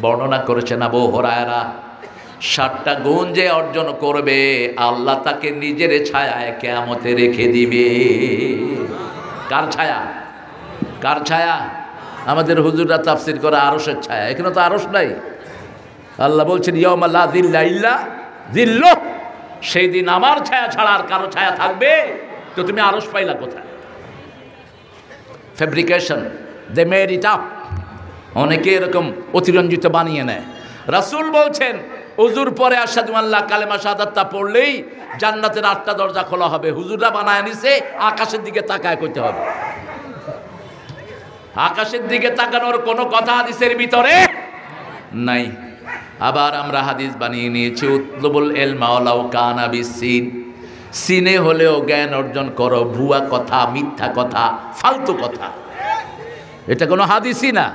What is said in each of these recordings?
বর্ণনা করেছেন আবু হুরায়রা, 7টা গুণ যে অর্জন করবে আল্লাহ তাকে নিজের ছায়ায় কিয়ামতে রেখে দিবে। কার ছায়া? কার ছায়া? আমাদের হুজুররা তাফসীর করে আরশের ছায়া। এখানে তো আরশ নাই। আল্লাহ বলছেন ইয়াউমা লা যিল্লা ইল্লা যিল্লুহ, সেই দিন আমার ছায়া ছাড়া আর কারো ছায়া থাকবে? তো তুমি আরশ পাইলা কোথায়? Fabrication, they made it up. অনেকে এরকম অতিরঞ্জিত বানিয়ে নেয়। রাসূল বলছেন হুজুর পরে আশহাদু আল্লাহ কালেমা শাহাদাতটা পড়লেই জান্নাতের 8টা দরজা খোলা হবে। হুজুররা বানায় নিছে, আকাশের দিকে তাকায় করতে হবে। আকাশের দিকে তাকানোর কোনো কথা হাদিসের ভিতরে নাই। আবার আমরা হাদিস বানিয়ে নিয়েছি উতলুবুল ইলমা ওয়ালাউ কানা বিসসিন, সিনে হলেও জ্ঞান অর্জন করো। ভুয়া কথা, মিথ্যা কথা, ফালতু কথা, এটা কোনো হাদিসই না।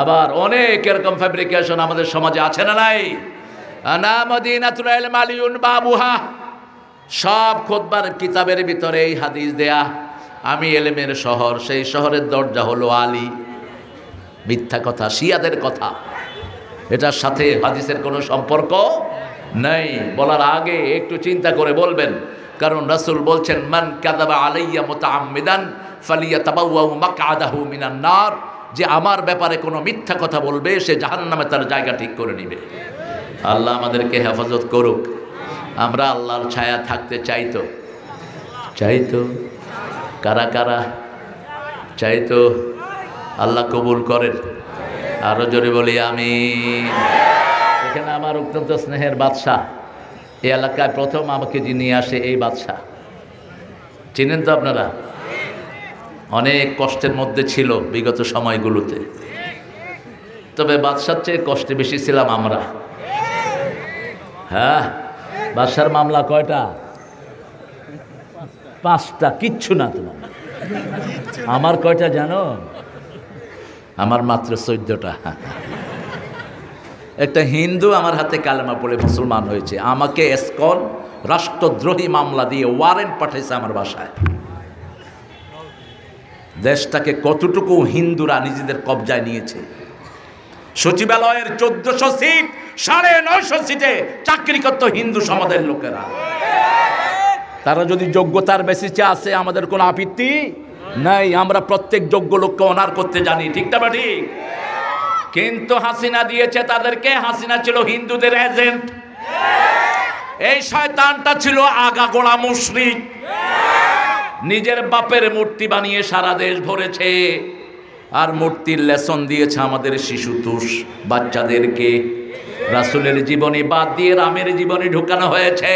আবার অনেক এরকম ফ্যাব্রিকেশন আমাদের সমাজে আছে না নাই? আনা মদিনাতুল ইলম আলিউন বাবুহা, সব খুতবার কিতাবের ভিতরে এই হাদিস দেয়া, আমি এলেমের শহর, সেই শহরের দরজা হলো আলী। মিথ্যা কথা, শিয়াদের কথা, এটার সাথে হাদিসের কোনো সম্পর্ক নেই। বলার আগে একটু চিন্তা করে বলবেন, কারণ রাসূল বলছেন মান কাযাবা আলাইয়া মুতাআম্মিদান ফালিয়াতাবাওয়া মাকআদাহু মিনান নার, যে আমার ব্যাপারে কোনো মিথ্যা কথা বলবে সে জাহান্নামে তার জায়গা ঠিক করে নেবে। আল্লাহ আমাদেরকে হেফাজত করুক। আমরা আল্লাহর ছায়া থাকতে চাইতো, চাইতো কারা কারা চাইতো? আল্লাহ কবুল করেন। আরো জোরে বলি আমিন। এখানে আমার অত্যন্ত স্নেহের বাদশা, এই এলাকায় প্রথম আমাকে যিনি আসে এই বাদশা, চিনেন তো আপনারা? অনেক কষ্টের মধ্যে ছিল বিগত সময়গুলোতে, তবে বাদশার চেয়ে কষ্টে বেশি ছিলাম আমরা। হ্যাঁ, বাদশার মামলা কয়টা? 5টা, কিচ্ছু না তোমার। আমার কয়টা জানো? আমার মাত্র 14টা। একটা হিন্দু আমার হাতে কালেমা পড়ে মুসলমান হয়েছে, আমাকে এসকন রাষ্ট্রদ্রোহী মামলা দিয়ে ওয়ারেন্ট পাঠাইছে আমার বাসায়। দেশটাকে কতটুকু হিন্দুরা নিজেদের কবজায় নিয়েছে। সচিবালয়ের 1400 সিট, 950 সিটে চাকরি করত হিন্দু সমাজের লোকেরা। তারা যদি যোগ্যতার বেসিসে আছে আমাদের কোনো আপত্তি নাই, আমরা প্রত্যেক যোগ্য লোককে অনার করতে জানি, ঠিক না ঠিক? কিন্তু হাসিনা দিয়েছে তাদেরকে, হাসিনা ছিল হিন্দুদের এজেন্ট। এই শয়তানটা ছিল আগাগোড়া মুশরিক, নিজের বাপের মূর্তি বানিয়ে সারা দেশ ভরেছে, আর মূর্তির লেসন দিয়েছে আমাদের শিশুতোষ বাচ্চাদেরকে। রাসূলের জীবনী বাদ দিয়ে রামের জীবনী ঢুকানো হয়েছে।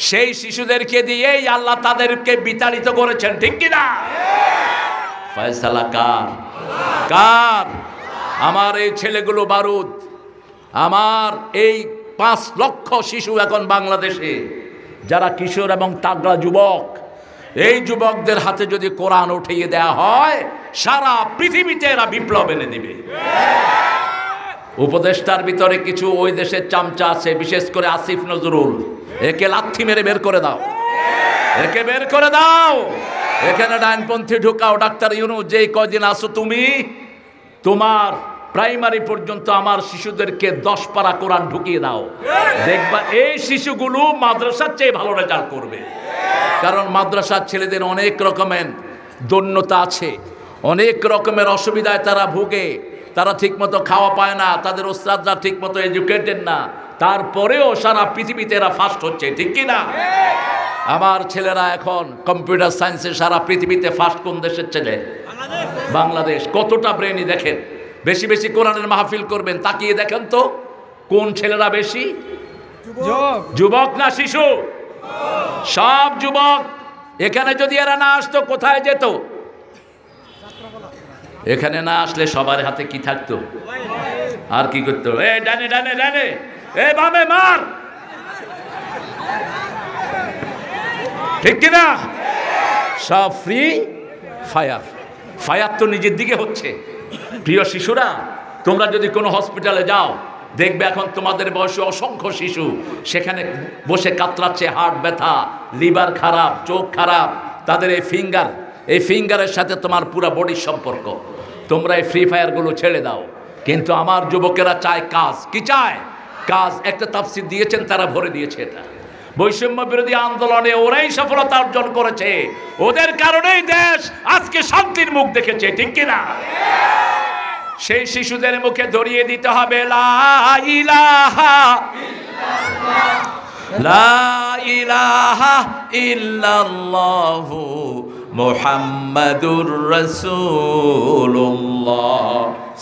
সেই শিশুদেরকে দিয়েই আল্লাহ তাদেরকে বিতাড়িত করেছেন, ঠিক কিনা? ফয়সালা কার? কার? আমার এই ছেলেগুলো বারুদ, আমার এই 5 লক্ষ শিশু এখন বাংলাদেশে যারা কিশোর এবং তাগড়া যুবক, এই যুবকদের হাতে যদি কোরআন উঠিয়ে দেয়া হয় সারা পৃথিবীতে এরা বিপ্লব এনে দিবে। উপদেষ্টার ভিতরে কিছু ওই দেশের চামচা আছে, বিশেষ করে আসিফ নজরুল, একে লাথি মেরে বের করে দাও, একে বের করে দাও। এখানে ডাইনপন্থী ঢুকাও। ডাক্তার ইউনূস, যেই কয়দিন আসো তুমি, তোমার প্রাইমারি পর্যন্ত আমার শিশুদেরকে 10 পারা কোরআন ঢুকিয়ে দাও, দেখবা এই শিশুগুলো মাদ্রাসার চেয়ে ভালো রেজাল্ট করবে। কারণ মাদ্রাসার ছেলেদের অনেক রকমের দৈন্যতা আছে, অনেক রকমের অসুবিধায় তারা ভুগে, তারা ঠিকমতো খাওয়া পায় না, তাদের ওস্তাদরা ঠিকমতো এডুকেটেড না, তারপরেও সারা পৃথিবীতে এরা ফার্স্ট হচ্ছে, ঠিক কি না? আমার ছেলেরা এখন কম্পিউটার সায়েন্সে সারা পৃথিবীতে ফার্স্ট। কোন দেশের ছেলে? বাংলাদেশ। কতটা ব্রেনি দেখেন। বেশি বেশি কোরআনের মাহফিল করবেন, তাকিয়ে দেখেন তো কোন ছেলেরা বেশি? যুবক না শিশু? সব যুবক। এখানে যদি এরা না আসতো কোথায় যেত? এখানে না আসলে সবার হাতে কি থাকতো? আর কি করতো? এ ডানে ডানে ডানে, এ বামে মার, ঠিক কিনা? সব ফ্রি ফায়ার। ফায়ার তো নিজের দিকে হচ্ছে। প্রিয় শিশুরা, তোমরা যদি কোনো হসপিটালে যাও দেখবে এখন তোমাদের বয়সে অসংখ্য শিশু সেখানে বসে কাতরাচ্ছে, হার্ট ব্যথা, লিভার খারাপ, চোখ খারাপ, তাদের এই ফিঙ্গারের সাথে তোমার পুরো বডির সম্পর্ক। তোমরা এই ফ্রি ফায়ারগুলো ছেড়ে দাও। কিন্তু আমার যুবকেরা চায় কাজ। কি চায়? কাজ। একটা তাফসীর দিয়েছেন, তারা ভরে দিয়েছে এটা। বৈষম্য বিরোধী আন্দোলনে ওরাই সফলতা অর্জন করেছে, ওদের কারণেই দেশ আজকে শান্তির মুখ দেখেছে, ঠিক কিনা? সেই শিশুদের মুখে ধরিয়ে দিতে হবে লা ইলাহা লা ইলাহা ইল্লাল্লাহু মুহাম্মাদুর রাসূলুল্লাহ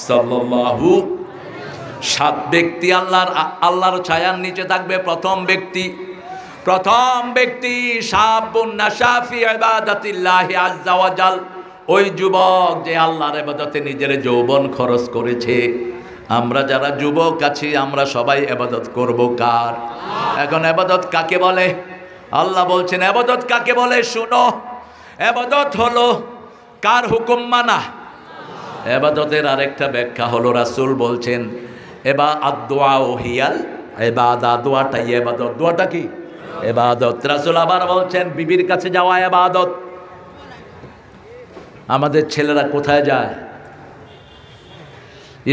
সাল্লাল্লাহু। 7 ব্যক্তি আল্লাহর ছায়ার নিচে থাকবে। প্রথম ব্যক্তি শাবুন নাশা ফি ইবাদাতিল্লাহি আযজা ওয়া জাল। ওই যুবক যে আল্লাহর ইবাদতে নিজের যৌবন খরচ করেছে। আমরা যারা যুবক আছি আমরা সবাই ইবাদত করব কার? এখন ইবাদত কাকে বলে? আল্লাহ বলছেন ইবাদত কাকে বলে শুনো। ইবাদত হলো কার হুকুম মানা। ইবাদতের আরেকটা ব্যাখ্যা হলো রাসূল বলছেন আদ-দুআ হিয়াল ইবাদত। দোয়াটাই ইবাদত। দোয়াটা কি? ইবাদত। রাসূল আবার বলছেন বিবির কাছে যাওয়া ইবাদত। আমাদের ছেলেরা কোথায় যায়?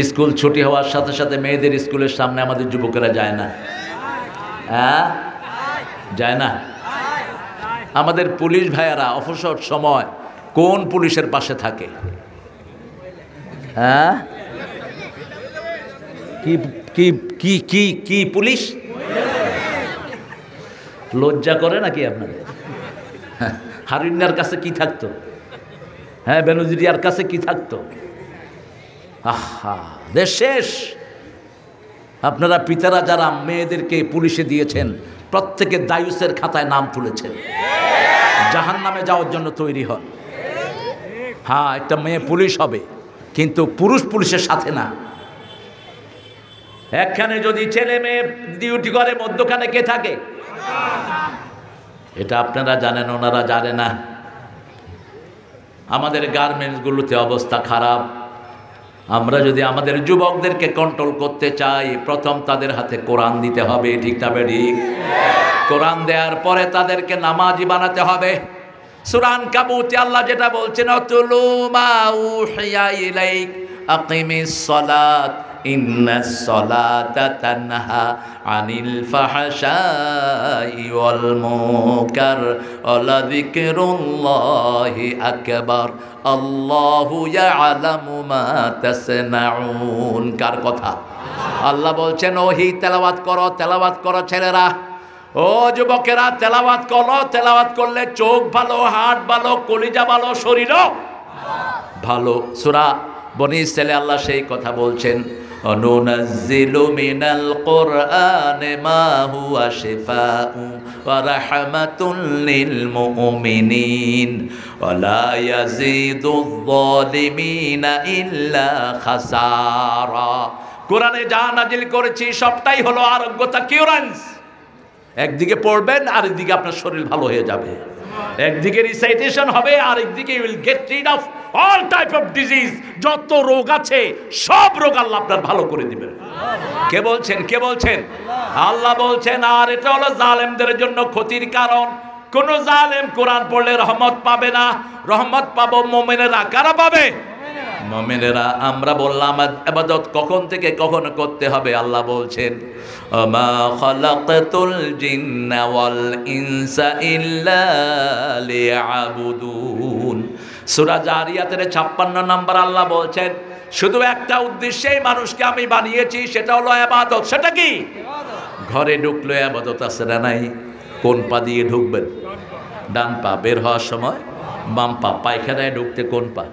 স্কুল ছুটি হওয়ার সাথে সাথে মেয়েদের স্কুলের সামনে আমাদের যুবকেরা যায় না? হ্যাঁ, যায় না? আমাদের পুলিশ ভাইয়ারা অবসর সময় কোন পুলিশের পাশে থাকে? হ্যাঁ, কি কি কি কি কি পুলিশ? লজ্জা করে নাকি আপনাদের? হারিনার কাছে কি থাকতো? হ্যাঁ, বেনজিরিয়ার কাছে কি থাকতো? আহা, দেশ শেষ। আপনারা পিতারা যারা মেয়েদেরকে পুলিশে দিয়েছেন প্রত্যেকে দায়ুসের খাতায় নাম তুলেছেন, জাহান্নামে যাওয়ার জন্য তৈরি হন। হ্যাঁ, একটা মেয়ে পুলিশ হবে কিন্তু পুরুষ পুলিশের সাথে না। একখানে যদি ছেলে মেয়ে ডিউটি করে মধ্যখানে কে থাকে? এটা আপনারা জানেন, ওনারা জানে না। আমাদের গার্মেন্টসগুলোতে অবস্থা খারাপ। আমরা যদি আমাদের যুবকদেরকে কন্ট্রোল করতে চাই, প্রথম তাদের হাতে কোরআন দিতে হবে, ঠিক না ঠিক? কোরআন দেওয়ার পরে তাদেরকে নামাজি বানাতে হবে। সূরা আনকাবুতে আল্লাহ যেটা বলছেন আতুলু মা উহিয়া ইলাইক আকিমিস সালাত ইন্নাস সালাতা তানহা আনিল ফাহশাই ওয়াল মুনকার ওয়া যিকরুল্লাহি আকবার আল্লাহু ইয়ালামু মা তাসনাউন। কার কথা? আল্লাহ বলছেন ওহি তেলাওয়াত করো ছেলেরা। ও যুবকেরা তেলাওয়াত করো। তেলাওয়াত করলে চোখ ভালো, হার্ট ভালো, কলিজা ভালো, শরীরও ভালো। সূরা বনী ইসরাঈলে আল্লাহ সেই কথা বলছেন অনুনাজ্জিলু মিনাল কুরআনি মা হুয়া শিফাউ ওয়া রাহমাতুল লিল মুমিনিন ওয়া লা ইয়াজিদুয যালিমিনা ইল্লা খাসারা। কোরআনে যা নাজিল করেছি সবটাই হলো আরোগ্যতা, কিউরেন্স। একদিকে পড়বেন আরেকদিকে আপনার শরীর ভালো হয়ে যাবে। একদিকে রিসাইটেশন হবে আরেকদিকে you will get rid of all type of disease. যত রোগ আছে সব রোগ আল্লাহ আপনার ভালো করে দিবেন। কে বলছেন? আল্লাহ বলছেন। আর এটা হলো জালেমদের জন্য ক্ষতির কারণ। কোন জালেম কোরআন পড়লে রহমত পাবে না। রহমত পাবো মুমিনেরা। কারা পাবে? মুমিনেরা। আমরা বললাম ইবাদত কখন থেকে কখন করতে হবে? আল্লাহ বলছেন আমা খালাকাতুল জিন্না ওয়াল ইনসা ইল্লা লিয়াবুদুন। সূরা জারিয়াতের 56 নম্বর আল্লাহ বলছেন শুধু একটা উদ্দেশ্যেই মানুষকে আমি বানিয়েছি, সেটা হলো ইবাদত। সেটা কি? ঘরে ঢুকলে ইবাদত আছে না নাই? কোন পা দিয়ে ঢুকবেন? ডান পা। বের হওয়ার সময় বাম পা। পায়খানায় ঢুকতে কোন পা?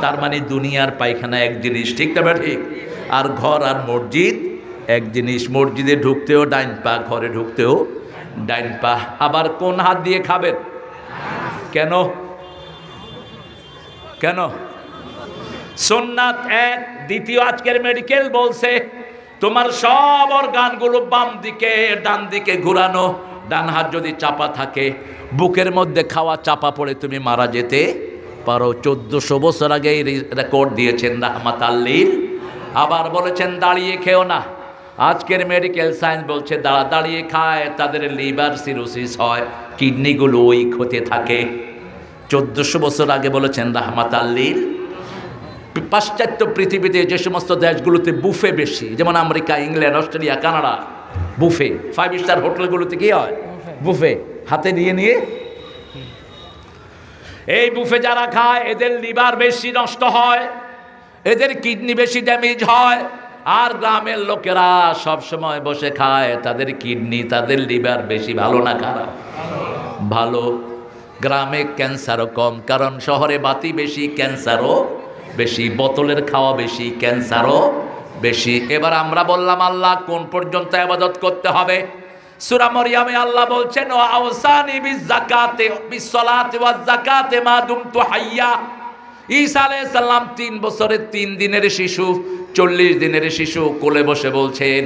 তার মানে দুনিয়ার পায়খানা এক জিনিস, ঠিক না ঠিক? আর ঘর আর মসজিদ এক জিনিস। মসজিদে ঢুকতেও ডাইন পা, ঘরে ঢুকতেও ডাইন পা। আবার কোন হাত দিয়ে খাবেন? কেন? সুন্নাত এক। দ্বিতীয়, আজকের মেডিকেল বলছে তোমার সব অর্গানগুলো বাম দিকে ডান দিকে ঘুরানো। ডান হাত যদি চাপা থাকে, বুকের মধ্যে খাওয়া চাপা পড়ে তুমি মারা যেতে পারো। 1400 বছর আগে রেকর্ড দিয়েছেন রাহমাতাল লিল। আবার বলেছেন দাঁড়িয়ে খেও না। আজকের মেডিকেল সায়েন্স বলছে দাঁড়িয়ে খায় তাদের লিভার সিরোসিস হয়, কিডনিগুলো উইক হতে থাকে। 1400 বছর আগে বলেছেন রাহমাতাল লিল পাশ্চাত্য পৃথিবীতে যে সমস্ত দেশগুলোতে বুফে বেশি, যেমন America, England, Australia, Canada, buffet 5 star হোটেলগুলোতে কি হয়? বুফে হাতে নিয়ে নিয়ে। এই বুফে যারা খায় এদের লিভার বেশি নষ্ট হয়, এদের কিডনি বেশি ড্যামেজ হয়। আর গ্রামের লোকেরা সব সময় বসে খায়, তাদের কিডনি তাদের লিভার বেশি ভালো না খারাপ? ভালো। গ্রামে ক্যান্সারও কম, কারণ শহরে বাতি বেশি, ক্যান্সারও বেশি, বোতলের খাওয়া বেশি, ক্যান্সারও বেশি। এবার আমরা বললাম আল্লাহ কোন পর্যন্ত ইবাদত করতে হবে? সূরা মরিয়মে আল্লাহ বলছেন ওয়া আওসানি বিযাকাতি বিসসালাতি ওয়াজ যাকাতি মা দুমতু হাইয়া। ঈসা আলাইহিস সালাম 3 বছরের 3 দিনের শিশু, 40 দিনের শিশু কোলে বসে বলছেন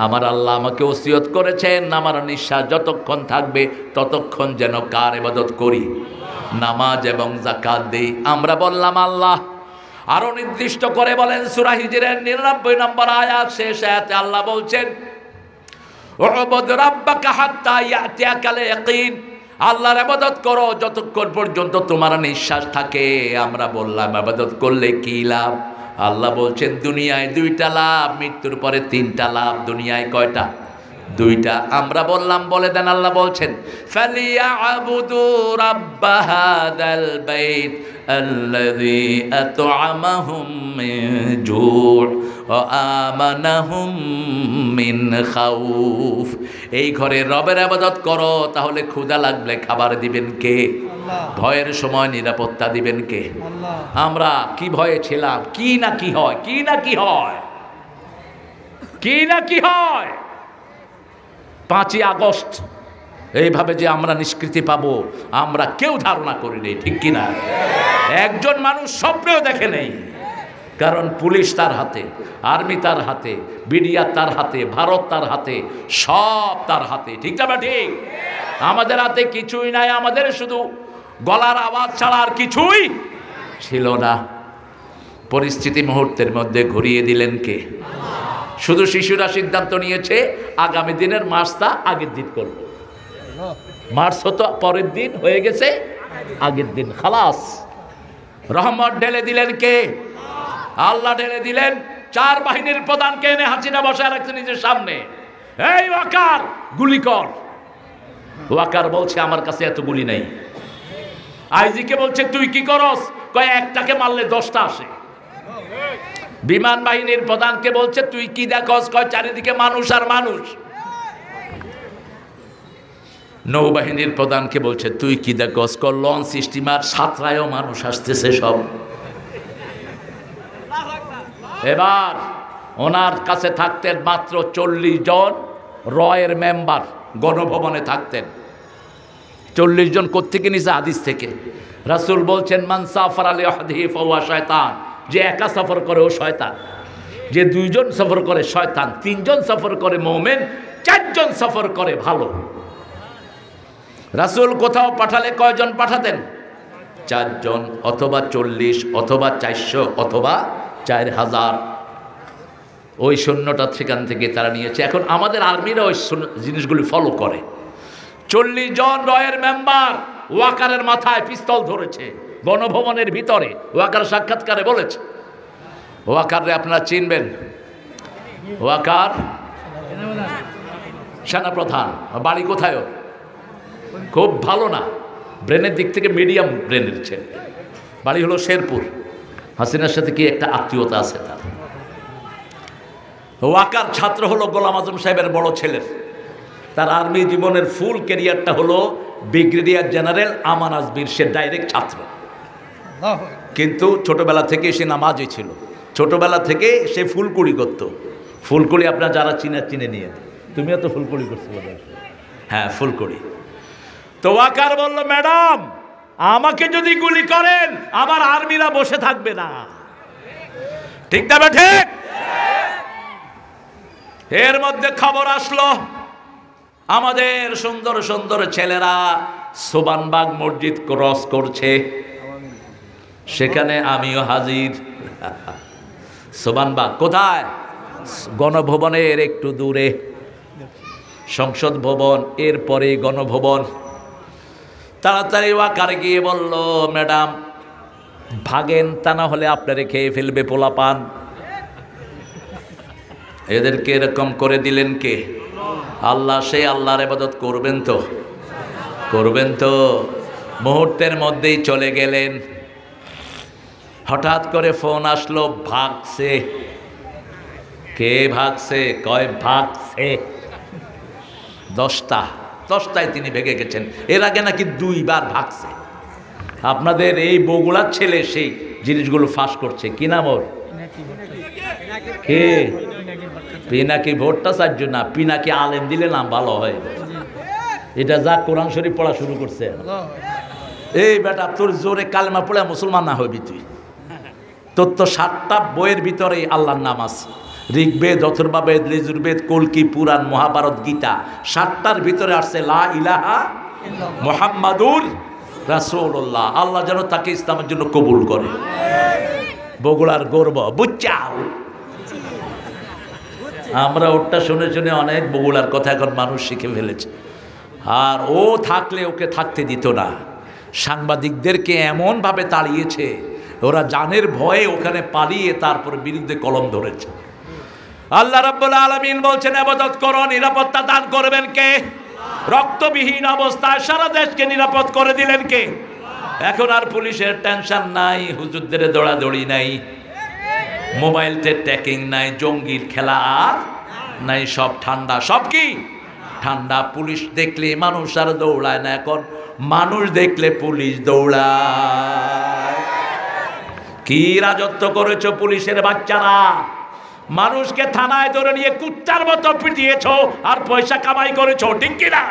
আমার আল্লাহ আমাকে ওসিয়ত করেছেন আমার নিঃশ্বাস যতক্ষণ থাকবে ততক্ষণ যেন কার ইবাদত করি? নামাজ এবং যাকাত দেই। আমরা বললাম আল্লাহ আরো নির্দিষ্ট করে বলেন সূরা হিজরের 99 নম্বর আয়াত শেষ আয়াতে আল্লাহ বলছেন উবুদ রাব্বাকা হাত্তা ইয়াতিয়াকাল ইয়াকিন। আল্লাহর ইবাদত করো যতক্ষণ পর্যন্ত তোমার নিঃশ্বাস থাকে। আমরা বললাম ইবাদত করলে কি লাভ? আল্লাহ বলছেন দুনিয়ায় 2টা লাভ, মৃত্যুর পরে 3টা লাভ। দুনিয়ায় কয়টা? 2টা। আমরা বললাম বলে দেন। আল্লাহ বলছেন ফালিয়াবুদু রাব্ব হাযাল বাইত আল্লাযী আত'আমাহুম মিন জু' ওয়া আমানাহুম মিন খাউফ। এই ঘরে রবের ইবাদত করো, তাহলে ক্ষুধা লাগলে খাবার দিবেন কে? ভয়ের সময় নিরাপত্তা দিবেন কে? আমরা কি ভয়ে ছিলাম? কি না কি হয়, কি না কি হয়, কি না কি হয়। 5ই আগস্ট এইভাবে যে আমরা নিষ্কৃতি পাবো আমরা কেউ ধারণা করিনি, ঠিক কিনা? একজন মানুষ স্বপ্নেও দেখে নেই। কারণ পুলিশ তার হাতে, আর্মি তার হাতে, বিডিআর তার হাতে, ভারত তার হাতে, সব তার হাতে, ঠিক না? ঠিক। আমাদের হাতে কিছুই নাই, আমাদের শুধু গলার আওয়াজ ছাড়া আর কিছুই ছিল না। পরিস্থিতি মুহূর্তের মধ্যে ঘুরিয়ে দিলেন কে? শুধু শিশুরা সিদ্ধান্ত নিয়েছে আগামী দিনের মার্চটা আগের দিন করব। মার্চ হতো পরের দিন, হয়ে গেছে আগের দিন, খালাস। রহমত ঢেলে দিলেন কে? আল্লাহ ঢেলে দিলেন। 4 বাহিনীর প্রধানকে এনে হাসিনা বসায় রাখছে নিজের সামনে। এই ওয়াকার গুলি কর। ওয়াকার বলছে আমার কাছে এত গুলি নেই। আইজিকে বলছে তুই কি করস? কয় একটাকে মারলে 10টা আসে। বিমান বাহিনীর প্রধানকে বলছে তুই কি দেখস? কয় চারিদিকে মানুষ আর মানুষ। নৌবাহিনীর প্রধানকে বলছে তুই কি দেখস? কয় লঞ্চ স্টিমার সাতরায়ও মানুষ আসতেছে সব। এবার ওনার কাছে থাকতেন মাত্র 40 জন রয়ের মেম্বার, গণভবনে থাকতেন। 40 জন কোত্থেকে নিছে? হাদিস থেকে। রাসূল বলছেন মান সাফার আলি আহদিহি ফাহুয়া শয়তান। যে একা সফর করে ও শয়তান, যে 2 জন সফর করে শয়তান, 3 জন সফর করে মুমিন, 4 জন সফর করে ভালো। রাসূল কোথাও পাঠালে কয়জন পাঠাতেন? 4 জন, অথবা 40, অথবা 400, অথবা 4000। ওই সৈন্যটা সেখান থেকে তারা নিয়েছে। এখন আমাদের আর্মিরা ওই জিনিসগুলি ফলো করে। 40 জন রয়ের মেম্বার ওয়াকারের মাথায় পিস্তল ধরেছে গণভবনের ভিতরে। ওয়াকার সাক্ষাৎকারে বলেছে, ওয়াকারে আপনারা চিনবেন, ওয়াকার সেনাপ্রধান। বাড়ি কোথায়? খুব ভালো না, ব্রেনের দিক থেকে মিডিয়াম ব্রেনের ছেলে। বাড়ি হলো শেরপুর। হাসিনার সাথে কি একটা আত্মীয়তা আছে তার। ওয়াকার ছাত্র হলো গোলাম আজম সাহেবের বড় ছেলের। তার আর্মি জীবনের ফুল ক্যারিয়ারটা হলো ব্রিগেডিয়ার জেনারেল আমান আজমির। সে ডাইরেক্ট ছাত্র, কিন্তু ছোটবেলা থেকে সে নামাজি ছিল। ছোটবেলা থেকে সে ফুলকুড়ি করত। ফুলকুড়ি আপনার যারা চিনে নিয়ে, তুমিও তো ফুলকুড়ি করছো? হ্যাঁ, ফুলকুড়ি। তো ওয়াকার বলল ম্যাডাম আমাকে যদি গুলি করেন আমার আর্মিরা বসে থাকবে না, ঠিক না? ঠিক। এর মধ্যে খবর আসলো আমাদের সুন্দর সুন্দর ছেলেরা সোবানবাগ মসজিদ ক্রস করছে। সেখানে আমিও হাজির। সোবানবাগ কোথায়? গণভবনের একটু দূরে, সংসদ ভবন, এরপরে গণভবন। তাড়াতাড়ি ওয়াকার গিয়ে বলল ম্যাডাম ভাগেন, তা না হলে আপনারে খেয়ে ফেলবে পোলাপান। এদেরকে এরকম করে দিলেন কে? আল্লাহ। সেই আল্লাহর ইবাদত করবেন তো? করবেন তো? মুহূর্তের মধ্যেই চলে গেলেন। হঠাৎ করে ফোন আসলো, ভাগছে। কে ভাগছে? কয় ভাগছে 10টায় তিনি ভেগে গেছেন। এর আগে নাকি 2 বার ভাগছে। আপনাদের এই বগুড়ার ছেলে সেই জিনিসগুলো ফাঁস করছে। কি নাম ওর? কে? পিনাকি ভট্টাচার্য না, পিনাকি আলেম দিলে নাম ভালো হয়। এটা যা কোরআন শরীফ পড়া শুরু করছে। এই বেটা, তোর জোরে কালেমা পড়ে মুসলমান না হবি তুই। তোর তো 7টা বইয়ের ভিতরে আল্লাহর নাম আছে। ঋগ্বেদ, অথর্ববেদ, যজুর্বেদ, কল্কি, পুরাণ, মহাভারত, গীতা, 7টার ভিতরে আসছে লা ইলাহা মুহাম্মাদুর রাসূলুল্লাহ। আল্লাহ যেন তাকে ইসলামের জন্য কবুল করে। বগুড়ার গর্ব, বুঝছাও? আমরা ওটা শুনে শুনে অনেক বগুড়ার কথা এখন মানুষ শিখে ফেলেছে। আর ও থাকলে ওকে থাকতে দিত না। সাংবাদিকদেরকে এমনভাবে তাড়িয়েছে, ওরা জানের ভয়ে ওখানে পালিয়ে তারপর বিরুদ্ধে কলম ধরেছে। আল্লাহ রাব্বুল আলামিন বলছেন, ইবাদত করো, নিরাপত্তা দান করবেন কে? রক্তবিহীন অবস্থায় সারা দেশকে নিরাপদ করে দিলেন কে? এখন আর পুলিশের টেনশন নাই, হুজুরদের দৌড়াদৌড়ি নাই, মোবাইলতে ট্যাকিং নাই, জঙ্গির খেলা আর নাই, সব ঠান্ডা। সব কি ঠান্ডা। পুলিশ দেখলে মানুষ আর দৌড়ায় না, এখন মানুষ দেখলে পুলিশ দৌড়ায়। কি রাজত্ব করেছো পুলিশের বাচ্চারা! মানুষকে থানায় ধরে নিয়ে কুত্তার মতো পিটিয়েছ আর পয়সা কামাই করেছো, ঠিক কিনা?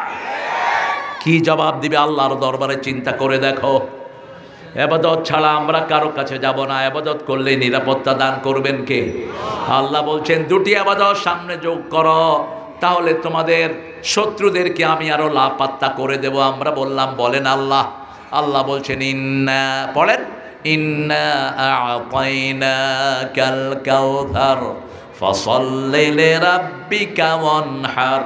কি জবাব দিবে আল্লাহর দরবারে? চিন্তা করে দেখো। ইবাদত ছাড়া আমরা কারো কাছে যাব না। ইবাদত করলে নিরাপত্তা দান করবেন কে? আল্লাহ বলছেন, 2টি ইবাদত সামনে যোগ করো, তাহলে তোমাদের শত্রুদেরকে আমি আরো লাপাত্তা করে দেব। আমরা বললাম, বলেন আল্লাহ। আল্লাহ বলছেন, ইন্না, পড়েন, ইন্না আ'তাইনাকাল কাউসার ফাসাল্লি লিরাব্বিকা ওয়ানহার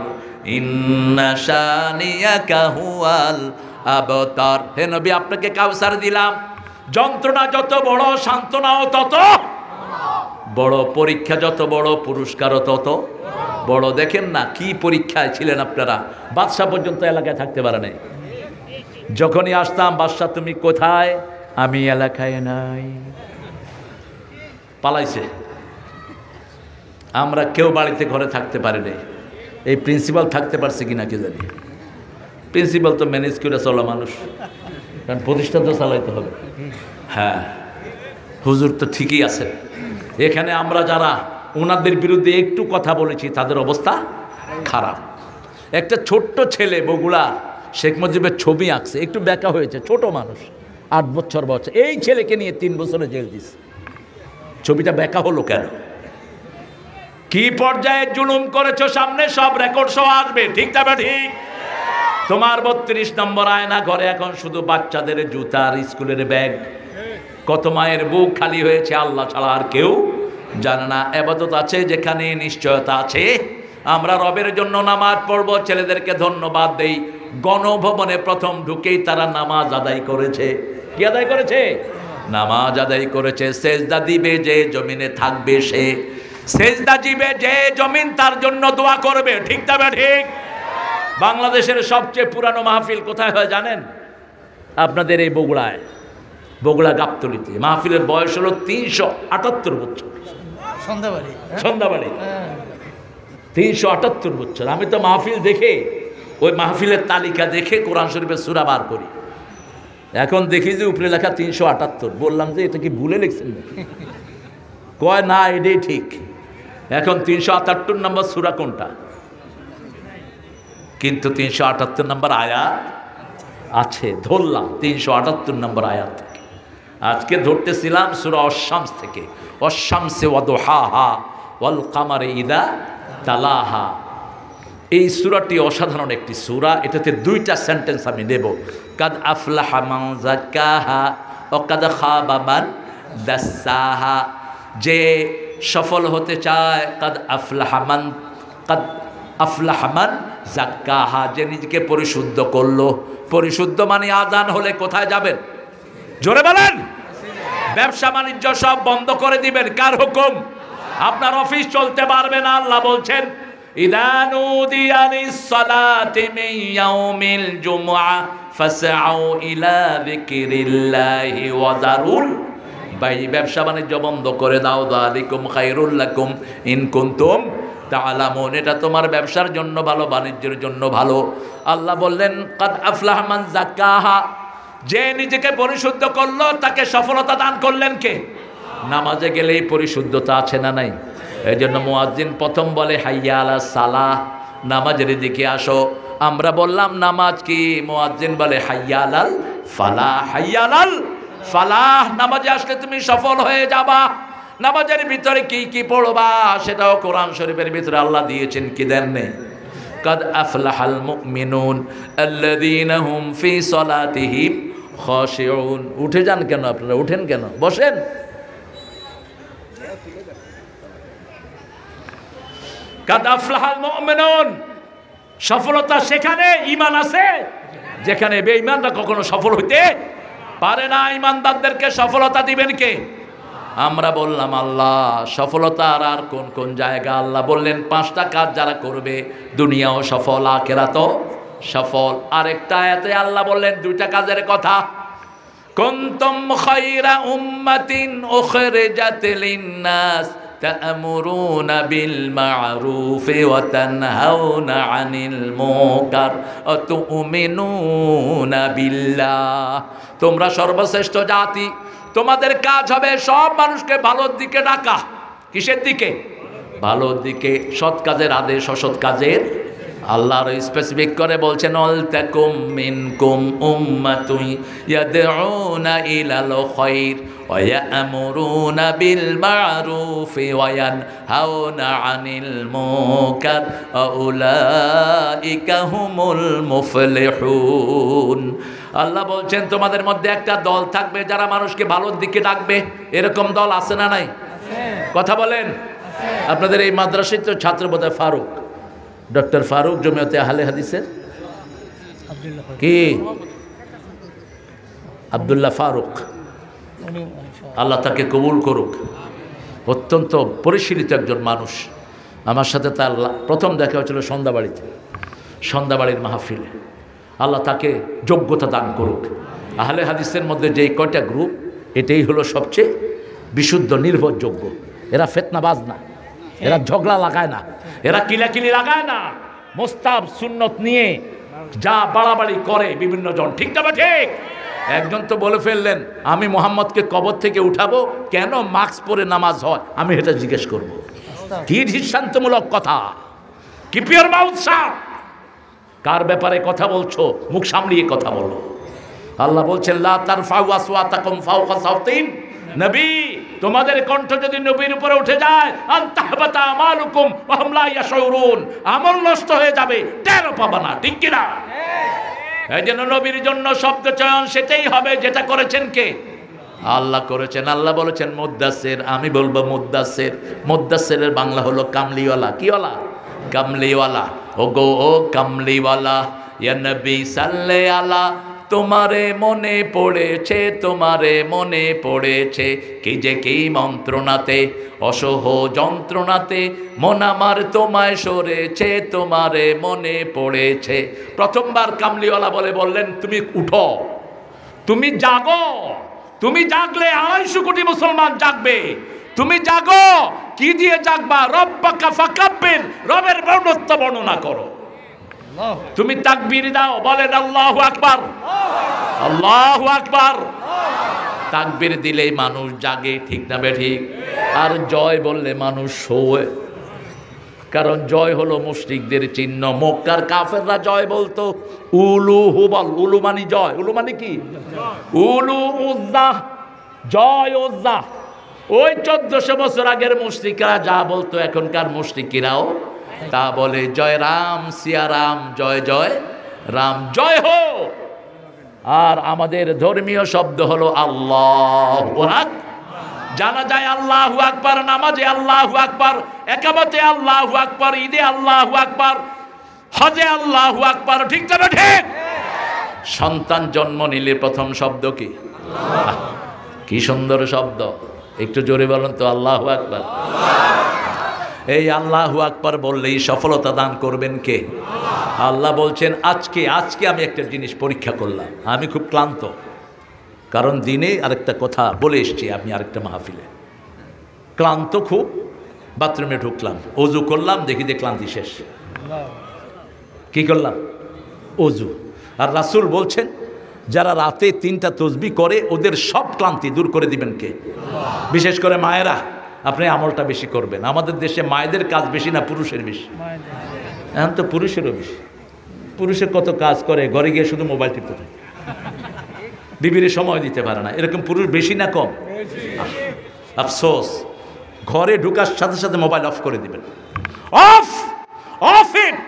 ইন্না শানিয়াকা হুয়াল আবতার। হে নবী, আপনাকে কাউসার দিলাম। যন্ত্রণা যত বড়, সান্ত্বনাও তত বড়। পরীক্ষা যত বড়, পুরস্কারও তত বড়। দেখেন না কি পরীক্ষায় ছিলেন আপনারা। বাদশা পর্যন্ত এলাকায় থাকতে পারে নাই। যখনই আসতাম, বাদশা তুমি কোথায়? আমি এলাকায় নাই। পালাইছে। আমরা কেউ বাড়িতে ঘরে থাকতে পারি নাই। এই প্রিন্সিপাল থাকতে পারছে কিনা কে জানি। প্রিন্সিপাল তো ম্যানেজ করে চলা মানুষ, কারণ প্রতিষ্ঠান তো চালাইতে হবে। হ্যাঁ, হুজুর তো ঠিকই আছে। এখানে আমরা যারা ওনাদের বিরুদ্ধে একটু কথা বলেছি, তাদের অবস্থা খারাপ। একটা ছোট্ট ছেলে বগুড়া শেখ মুজিবের ছবি আঁকছে, একটু ব্যাকা হয়েছে, ছোট মানুষ, 8 বছর বয়স। এই ছেলেকে নিয়ে 3 বছরে জেল দিছে। ছবিটা ব্যাকা হলো কেন? কি পর্যায়ে জুলুম করেছো, সামনে সব রেকর্ড সহ আসবে, ঠিক তবে ঠিক। তোমার 32 নম্বর আয়না ঘরে এখন শুধু বাচ্চাদের জুতা আর স্কুলের ব্যাগ। কত মায়ের বুক খালি হয়েছে, আল্লাহ ছাড়া আর কেউ জানে না। ইবাদত আছে যেখানে নিশ্চয়তা আছে। আমরা রবের জন্য নামাজ পড়ব, ছেলেদেরকে ধন্যবাদ দেই। গণভবনে প্রথম ঢুকেই তারা নামাজ আদায় করেছে। কি আদায় করেছে? নামাজ আদায় করেছে। সেজদা দিবে যে জমিনে থাকবে সে, সেজদা দিবে যে জমিন তার জন্য দোয়া করবে, ঠিক তবে ঠিক। বাংলাদেশের সবচেয়ে পুরানো মাহফিল কোথায় হয় জানেন? আপনাদের এই বগুড়ায়, বগুড়া গাবতলীতে। মাহফিলের বয়স হলো 378 বছর। সন্ধ্যাবাড়ি 378 বছর। আমি তো মাহফিল দেখে, ওই মাহফিলের তালিকা দেখে কোরআন শরীফের সূরা বার করি। এখন দেখি যে উপরে লেখা 378। বললাম যে এটা কি ভুলে লিখছেন নাকি? কয় না, এটাই ঠিক। এখন 378 নম্বর সূরা কোনটা? কিন্তু 378 নম্বর আয়াত আছে, ধরলাম 378 নম্বর আয়াত থেকে। আজকে ধরতেছিলাম সূরা আশ-শামস থেকে, ওয়াশ-শামসি ওয়া দুহাহা ওয়াল কামারি ইযা তালাহা। এই সূরাটি অসাধারণ একটি সূরা। এটাতে 2টা সেন্টেন্স আমি নেব। কাদ আফলাহা মান যাক্কাহা ওয়া কাদ খাবা মান দাসসাহা। যে সফল হতে চায়, কাদ আফলাহা মান যাক্কাহা, যে নিজেকে পরিশুদ্ধ করলো। পরিশুদ্ধ মানে আযান হলে কোথায় যাবেন? জোরে বলেন। ব্যবসা বাণিজ্য সব বন্ধ করে দিবেন, কার হুকুম? আপনার অফিস চলতে পারবে না। আল্লাহ বলছেন ইযা নুদিয়া লিস-সালাতি মিন ইয়াউমিল জুমআ ফাসআউ ইলা যিকরিল্লাহি ওয়া যারুল বাই। ব্যবসা বাণিজ্য বন্ধ করে দাও, যালিকুম খায়রুল লাকুম ইন কুনতুম তা'লামুন। এটা তোমার ব্যবসার জন্য ভালো, বাণিজ্যের জন্য ভালো। আল্লাহ বললেন কাদ আফলাহা মান যাক্কাহা, যে নিজেকে পরিশুদ্ধ করলো তাকে সফলতা দান করলেন কে? নামাজে গেলেই পরিশুদ্ধতা আছে না নাই? এই জন্য মুয়াজ্জিন প্রথম বলে হাইয়া আলাস সালাহ, নামাজের দিকে আসো। আমরা বললাম নামাজ কি? মুয়াজ্জিন বলে হাইয়া আলাল ফালাহ, হাইয়া আলাল ফালাহ। নামাজে আসলে তুমি সফল হয়ে যাবা। নামাজের ভিতরে কি কি পড়বা সেটাও কোরআন শরীফের ভিতরে আল্লাহ দিয়েছেন, কি দেন নেই? কাদ আফলাহাল মুমিনুন আল্লাযীনা হুম ফি সালাতিহিম খাশিউন। উঠে যান কেন আপনারা? উঠেন কেন? বসেন। কাদ আফলাহাল মুমিনুন, সফলতা সেখানে ঈমান আছে যেখানে বেঈমানরা কখনো সফল হইতে পারে না। ঈমানদারদেরকে সফলতা দিবেন কে? আমরা বললাম আল্লাহ। সফলতার আর কোন কোন জায়গা? আল্লাহ বললেন 5টা কাজ যারা করবে দুনিয়াও সফল, আখিরাতও সফল। আরেকটা আয়াতে আল্লাহ বললেন 2টা কাজের কথা, কুনতুম খায়রা উম্মাতিন উখরিজাত লিন-নাস তা'মুরুনা বিল মা'রুফি ওয়া তানহাউনা আনিল মুনকার ওয়া তু'মিনুনা বিল্লাহ। তোমরা সর্বশ্রেষ্ঠ জাতি, তোমাদের কাজ হবে সব মানুষকে ভালোর দিকে ডাকা। কিসের দিকে? ভালোর দিকে। সৎ কাজের আদেশ, অসৎ কাজের। আল্লাহর স্পেসিফিক করে বলছেন ওয়ালতাকুম মিনকুম উম্মাতুন ইয়াদউনা ইলাল খায়র ওয়া ইয়া'মুরুনা বিল মা'রুফি ওয়া ইয়ানহাউনা আনিল মুনকার ওয়া উলাইকা হুমুল মুফলিহুন। আল্লাহ বলছেন তোমাদের মধ্যে একটা দল থাকবে যারা মানুষকে ভালোর দিকে ডাকবে। এরকম দল আছে না নাই? কথা বলেন। আপনাদের এই মাদ্রাসায় তো ছাত্র বোধহয় ফারুক, ডক্টর ফারুক, জমিয়তে আহলে হাদিসের কি আব্দুল্লাহ ফারুক, আল্লাহ তাকে কবুল করুক। অত্যন্ত পরিশীলিত একজন মানুষ। আমার সাথে তার প্রথম দেখা হয়েছিল সন্ধ্যাবাড়িতে, সন্ধ্যাবাড়ির মাহফিলে। আল্লাহ তাকে যোগ্যতা দান করুক। আহলে হাদিসের মধ্যে যেই কয়টা গ্রুপ, এটাই হলো সবচেয়ে বিশুদ্ধ, নির্ভরযোগ্য। এরা ফিতনাবাজ না, এরা ঝগড়া লাগায় না, এরা কিলাকিলি লাগায় না। মুস্তাব সুন্নত নিয়ে যা বাড়াবাড়ি করে বিভিন্ন জন, ঠিক না? ঠিক। একজন তো বলে ফেললেন আমি মোহাম্মদকে কবর থেকে উঠাবো, কেন মাস্ক পরে নামাজ হয় আমি এটা জিজ্ঞেস করব। কি দৃষ্টান্তমূলক কথা! কি পিওর মাউথ সাপ! কার ব্যাপারে কথা বলছো? মুখ সামলিয়ে কথা বলো। আল্লাহ বলছেন লা তারফাউ আসওয়াতাকুম ফাওকা সাওতিন নবী, তোমাদের কণ্ঠ যদি নবীর উপরে উঠে যায় আনতাহবাতা আমালুকুম ওয়া হুম লা ইয়াশউরুন, আমল নষ্ট হয়ে যাবে, টেরও পাবা না। ঠিক কি না? এই জন্য নবীর জন্য শব্দ চয়ন সেটাই হবে যেটা করেছেন কে? আল্লাহ করেছেন। আল্লাহ বলেছেন মুদ্দাসির, আমি বলবো মুদ্দাসির। মুদ্দাসিরের বাংলা হলো কামলিওয়ালা। কিওয়ালা? কামলিওয়ালা। ও গো ও কামলিওয়ালা, ইয়া নবী সাল্লে আলা। তোমারে মনে পড়েছে, তোমারে মনে পড়েছে, কি যে কি মন্ত্রণাতে, অসহ যন্ত্রণাতে মন আমার তোমায় সরেছে, তোমারে মনে পড়েছে। প্রথমবার কামলিওয়ালা বলে বললেন তুমি উঠো, তুমি জাগো। তুমি জাগলে 250 কোটি মুসলমান জাগবে। তুমি জাগো। কি দিয়ে জাগবা? রব্বাকা ফাকাব্বির, রবের বর্ণত্ব বর্ণনা করো। তুমি তাকবীর দাও, বলেন আল্লাহু আকবার, আল্লাহু আকবার। তাকবীর দিলেই মানুষ জাগে, ঠিক না বেঠিক? আর জয় বললে মানুষ শোয়, কারণ জয় হলো মুশরিকদের চিহ্ন। মক্কার কাফেররা জয় বলতো উলু হুবল। উলু মানে জয়, উলু মানে কি? উলু উজ্জা, জয় উজ্জা। ওই 1400 বছর আগের মুশরিকরা যা বলতো এখনকার মুশরিকিরাও তা বলে। জয় রাম সিয়া রাম, জয় জয় রাম, জয় হো। আর আমাদের ধর্মীয় শব্দ হলো আল্লাহু আকবার। জানা যায় আল্লাহু আকবার, নামাজে আল্লাহু আকবার, একামতে আল্লাহু আকবার, ঈদে আল্লাহু আকবার, হজে আল্লাহু আকবার। ঠিক তবে ঠিক। সন্তান জন্ম নিলে প্রথম শব্দ কি? কি সুন্দর শব্দ, একটু জোরে বলুন তো আল্লাহু আকবার। এই আল্লাহু আকবার বললেই সফলতা দান করবেন কে? আল্লাহ বলছেন আজকে আমি একটা জিনিস পরীক্ষা করলাম, আমি খুব ক্লান্ত, কারণ দিনে আরেকটা কথা বলে এসছি, আমি আরেকটা মাহফিলে ক্লান্ত খুব, বাথরুমে ঢুকলাম, অজু করলাম, দেখি যে ক্লান্তি শেষ। কি করলাম? অজু। আর রাসূল বলছেন যারা রাতে 3টা তাসবিহ করে ওদের সব ক্লান্তি দূর করে দিবেন কে? বিশেষ করে মায়েরা, আপনি আমলটা বেশি করবেন। আমাদের দেশে মায়েদের কাজ বেশি না পুরুষের বেশি? এখন তো পুরুষেরও বেশি। পুরুষের কত কাজ করে, ঘরে গিয়ে শুধু মোবাইল টিপতে থাকে, বিবির সময় দিতে পারে না। এরকম পুরুষ বেশি না কম? আফসোস, ঘরে ঢুকার সাথে সাথে মোবাইল অফ করে দিবেন। Off it,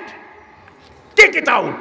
take it out.